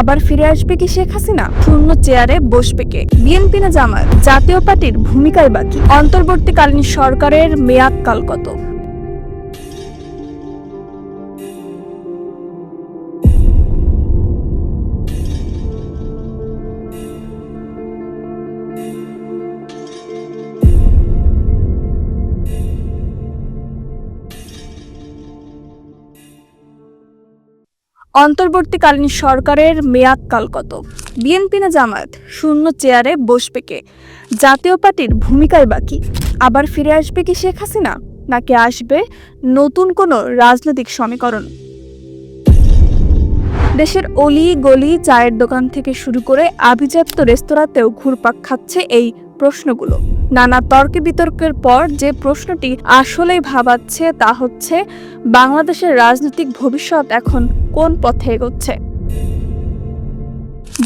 আবার ফিরে আসবে কি শেখ হাসিনা? শূন্য চেয়ারে বসবে কে? বিএনপি না জামায়াত? জাতীয় পার্টির ভূমিকায় বাকি অন্তর্বর্তীকালীন সরকারের মেয়াদকাল কত? অন্তর্বর্তীকালীন সরকারের মেয়াদকাল কত? বিএনপি না জামায়াত? শূন্য চেয়ারে বসবে কে? জাতীয় পার্টির ভূমিকায় বাকি আবার ফিরে আসবে কি শেখ হাসিনা, নাকি আসবে নতুন কোনো রাজনৈতিক সমীকরণ? দেশের অলি গলি, চায়ের দোকান থেকে শুরু করে আভিজাত্য রেস্তোরাঁতেও ঘুরপাক খাচ্ছে এই প্রশ্নগুলো। নানা তর্কে বিতর্কের পর যে প্রশ্নটি আসলেই ভাবাচ্ছে তা হচ্ছে, বাংলাদেশের রাজনৈতিক ভবিষ্যৎ এখন কোন পথে এগোচ্ছে?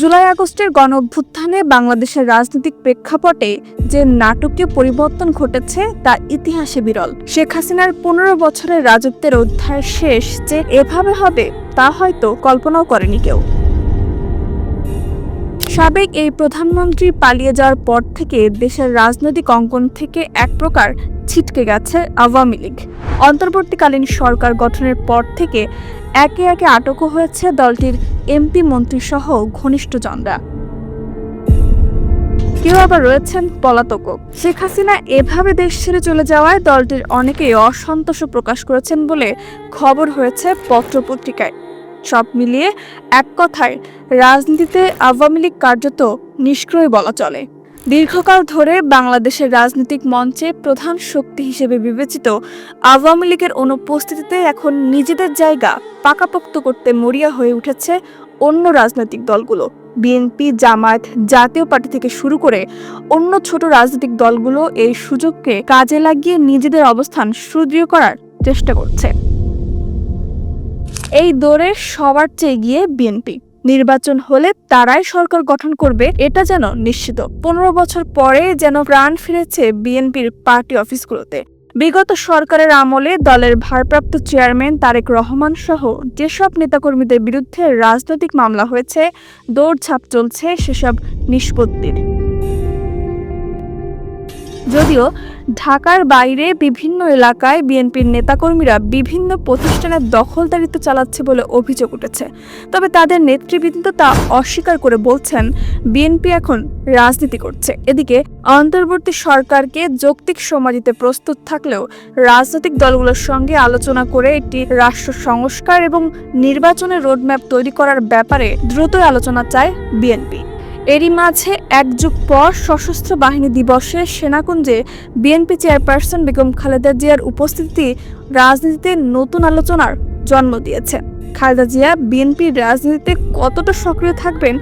জুলাই আগস্টের গণ অভ্যুত্থানে বাংলাদেশের রাজনৈতিক প্রেক্ষাপটে যে নাটকীয় পরিবর্তন ঘটেছে তা ইতিহাসে বিরল। শেখ হাসিনার 15 বছরের রাজত্বের অধ্যায় শেষ যে এভাবে হবে তা হয়তো কল্পনাও করেনি কেউ। সাবেক এই প্রধানমন্ত্রী পালিয়ে যাওয়ার পর থেকে দেশের রাজনৈতিক অঙ্গন থেকে এক প্রকার ছিটকে গেছে আওয়ামী লীগ। অন্তর্বর্তীকালীন সরকার গঠনের পর থেকে একে একে আটকও হয়েছে দলটির এমপি মন্ত্রী সহ ঘনিষ্ঠজনরা। কেউ আবার রয়েছেন পলাতকও। শেখ হাসিনা এভাবে দেশ ছেড়ে চলে যাওয়ায় দলটির অনেকেই অসন্তোষ প্রকাশ করেছেন বলে খবর হয়েছে পত্রপত্রিকায়। সব মিলিয়ে এক কথায় রাজনীতিতে আওয়ামী লীগ কার্যত নিষ্ক্রিয় বলা চলে। দীর্ঘকাল ধরে বাংলাদেশের রাজনৈতিক মঞ্চে প্রধান শক্তি হিসেবে বিবেচিত আওয়ামী লীগের অনুপস্থিতিতে এখন নিজেদের জায়গা পাকাপোক্ত করতে মরিয়া হয়ে উঠেছে অন্য রাজনৈতিক দলগুলো। বিএনপি, জামায়াত, জাতীয় পার্টি থেকে শুরু করে অন্য ছোট রাজনৈতিক দলগুলো এই সুযোগকে কাজে লাগিয়ে নিজেদের অবস্থান সুদৃঢ় করার চেষ্টা করছে। এই দৌড়ে সবার চেয়ে এগিয়ে বিএনপি। নির্বাচন হলে তারাই সরকার গঠন করবে এটা যেন নিশ্চিত। 15 বছর পরে যেন প্রাণ ফিরেছে বিএনপির পার্টি অফিসগুলোতে। বিগত সরকারের আমলে দলের ভারপ্রাপ্ত চেয়ারম্যান তারেক রহমান সহ যেসব নেতাকর্মীদের বিরুদ্ধে রাজনৈতিক মামলা হয়েছে, দৌড়ঝাঁপ চলছে সেসব নিষ্পত্তির। যদিও ঢাকার বাইরে বিভিন্ন এলাকায় বিএনপির নেতাকর্মীরা বিভিন্ন প্রতিষ্ঠানের দখলদারিত্ব চালাচ্ছে বলে অভিযোগ উঠেছে, তবে তাদের নেতৃবৃন্দ তা অস্বীকার করে বলছেন বিএনপি এখন রাজনীতি করছে। এদিকে অন্তর্বর্তী সরকারকে যৌক্তিক সময় দিতে প্রস্তুত থাকলেও রাজনৈতিক দলগুলোর সঙ্গে আলোচনা করে একটি রাষ্ট্র সংস্কার এবং নির্বাচনের রোডম্যাপ তৈরি করার ব্যাপারে দ্রুতই আলোচনা চায় বিএনপি। এরই মাঝে এক যুগ পর সশস্ত্র বাহিনী দিবসে সেনাকুঞ্জে বিএনপি চেয়ারপারসন বেগম খালেদা জিয়ার উপস্থিতি রাজনীতিতে নতুন আলোচনার জন্ম দিয়েছে। খালেদা জিয়া বিএনপির রাজনীতিতে কতটা সক্রিয় থাকবেন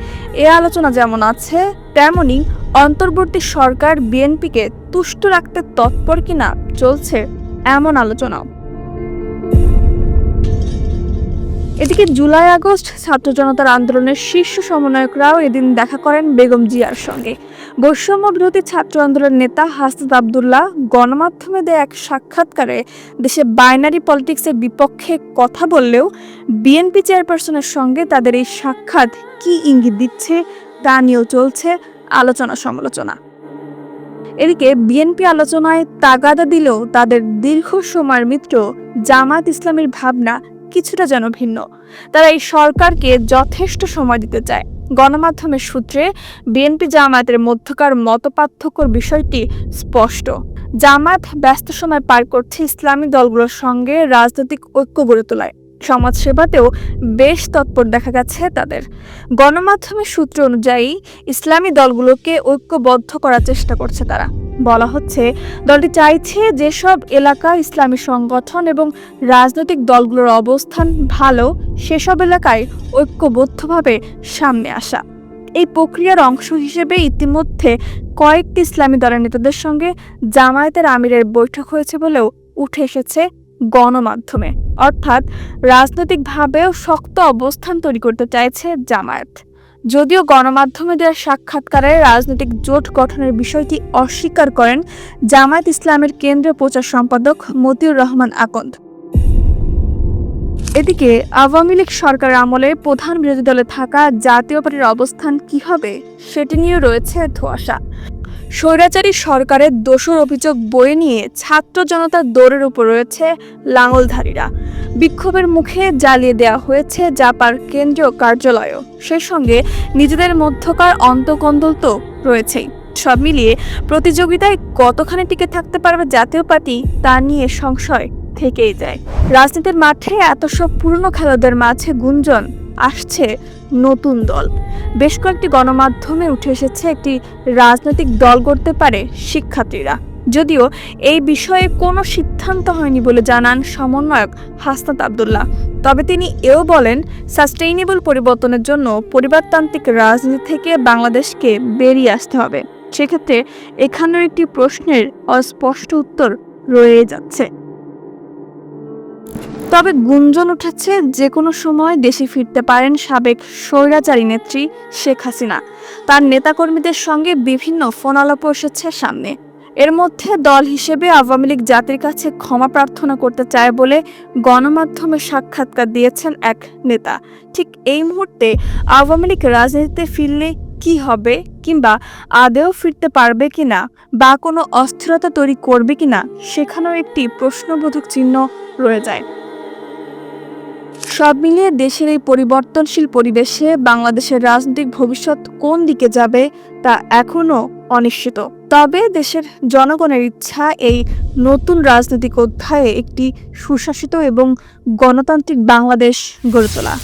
এ আলোচনা যেমন আছে, তেমনি অন্তর্বর্তী সরকার বিএনপিকে তুষ্ট রাখতে তৎপর কিনা চলছে এমন আলোচনাও। এদিকে জুলাই আগস্ট ছাত্র জনতার আন্দোলনের শীর্ষ সমন্বয়করাও এদিন দেখা করেন বেগম জিয়ার সঙ্গে। বৈষম্য বিরোধী ছাত্র আন্দোলনের নেতা হাসনাত আব্দুল্লাহ গণমাধ্যমে দেয়া এক সাক্ষাৎকারে দেশে বাইনারি পলিটিক্সের বিপক্ষে কথা বললেও বিএনপি চেয়ারপারসনের সঙ্গে তাদের এই সাক্ষাৎ কী ইঙ্গিত দিচ্ছে তা নিয়েও চলছে আলোচনা সমালোচনা। এদিকে বিএনপি আলোচনায় তাগাদা দিলেও তাদের দীর্ঘ সময়ের মিত্র জামায়াত ইসলামীর ভাবনা কিছুটা যেন ভিন্ন। তারা এই সরকারকে যথেষ্ট সময় দিতে চায়। গণমাধ্যমের সূত্রে বিএনপি জামায়াতের মধ্যকার মতপার্থক্যর বিষয়টি স্পষ্ট। জামায়াত ব্যস্ত সময় পার করছে ইসলামী দলগুলোর সঙ্গে রাজনৈতিক ঐক্য গড়ে তোলায়। সমাজ সেবাতেও বেশ তৎপর দেখা গেছে তাদের। গণমাধ্যমের সূত্র অনুযায়ী ইসলামী দলগুলোকে ঐক্যবদ্ধ করার চেষ্টা করছে তারা। বলা হচ্ছে দলটি চাইছে যেসব এলাকা ইসলামী সংগঠন এবং রাজনৈতিক দলগুলোর অবস্থান ভালো সেসব এলাকায় ঐক্যবদ্ধভাবে সামনে আসা। এই প্রক্রিয়ার অংশ হিসেবে ইতিমধ্যে কয়েকটি ইসলামী দলের নেতাদের সঙ্গে জামায়াতের আমিরের বৈঠক হয়েছে বলেও উঠে এসেছে গণমাধ্যমে। অর্থাৎ রাজনৈতিকভাবেও শক্ত অবস্থান তৈরি করতে চাইছে জামায়াত। যদিও গণমাধ্যমে দেওয়া সাক্ষাৎকারে রাজনৈতিক জোট গঠনের বিষয়টি অস্বীকার করেন জামায়াত ইসলামের কেন্দ্রীয় প্রচার সম্পাদক মতিউর রহমান আকন্দ। এদিকে আওয়ামী লীগ সরকারের আমলে প্রধান বিরোধী দলে থাকা জাতীয় পার্টির অবস্থান কি হবে সেটি নিয়ে রয়েছে ধোঁয়াশা। স্বৈরাচারী সরকারের দোষর অভিযোগ বয়ে নিয়ে ছাত্র জনতার দৌড়ের উপর রয়েছে লাঙলধারীরা। বিক্ষোভের মুখে জ্বালিয়ে দেওয়া হয়েছে জাপার কেন্দ্রীয় কার্যালয়ও। সেই সঙ্গে নিজেদের মধ্যকার অন্তকন্দল তো রয়েছেই। সব মিলিয়ে প্রতিযোগিতায় কতখানি টিকে থাকতে পারবে জাতীয় পার্টি তা নিয়ে সংশয় থেকেই যায়। রাজনীতির মাঠে এত সব পুরনো খেলোয়াড়দের মাঝে গুঞ্জন আসছে নতুন দল। বেশ কয়েকটি গণমাধ্যমে উঠে এসেছে একটি রাজনৈতিক দল গড়তে পারে শিক্ষার্থীরা। যদিও এই বিষয়ে কোনো সিদ্ধান্ত হয়নি বলে জানান সমন্বয়ক হাসনাত আব্দুল্লাহ। তবে তিনি এও বলেন, সাস্টেইনেবল পরিবর্তনের জন্য পরিবারতান্ত্রিক রাজনীতি থেকে বাংলাদেশকে বেরিয়ে আসতে হবে। সেক্ষেত্রে এখানেও একটি প্রশ্নের অস্পষ্ট উত্তর রয়ে যাচ্ছে। তবে গুঞ্জন উঠেছে যে কোনো সময় দেশে ফিরতে পারেন সাবেক স্বৈরাচারী নেত্রী শেখ হাসিনা। তার নেতাকর্মীদের সঙ্গে বিভিন্ন ফোনালাপ এসেছে সামনে। এর মধ্যে দল হিসেবে আওয়ামী লীগ জাতির কাছে ক্ষমা প্রার্থনা করতে চায় বলে গণমাধ্যমে সাক্ষাৎকার দিয়েছেন এক নেতা। ঠিক এই মুহূর্তে আওয়ামী লীগ রাজনীতিতে ফিরলে কি হবে, কিংবা আদেও ফিরতে পারবে কিনা, বা কোনো অস্থিরতা তৈরি করবে কিনা, সেখানেও একটি প্রশ্নবোধক চিহ্ন রয়ে যায়। সব মিলিয়ে দেশের এই পরিবর্তনশীল পরিবেশে বাংলাদেশের রাজনৈতিক ভবিষ্যৎ কোন দিকে যাবে তা এখনো অনিশ্চিত। তবে দেশের জনগণের ইচ্ছা এই নতুন রাজনৈতিক অধ্যায়ে একটি সুশাসিত এবং গণতান্ত্রিক বাংলাদেশ গড়ে তোলা।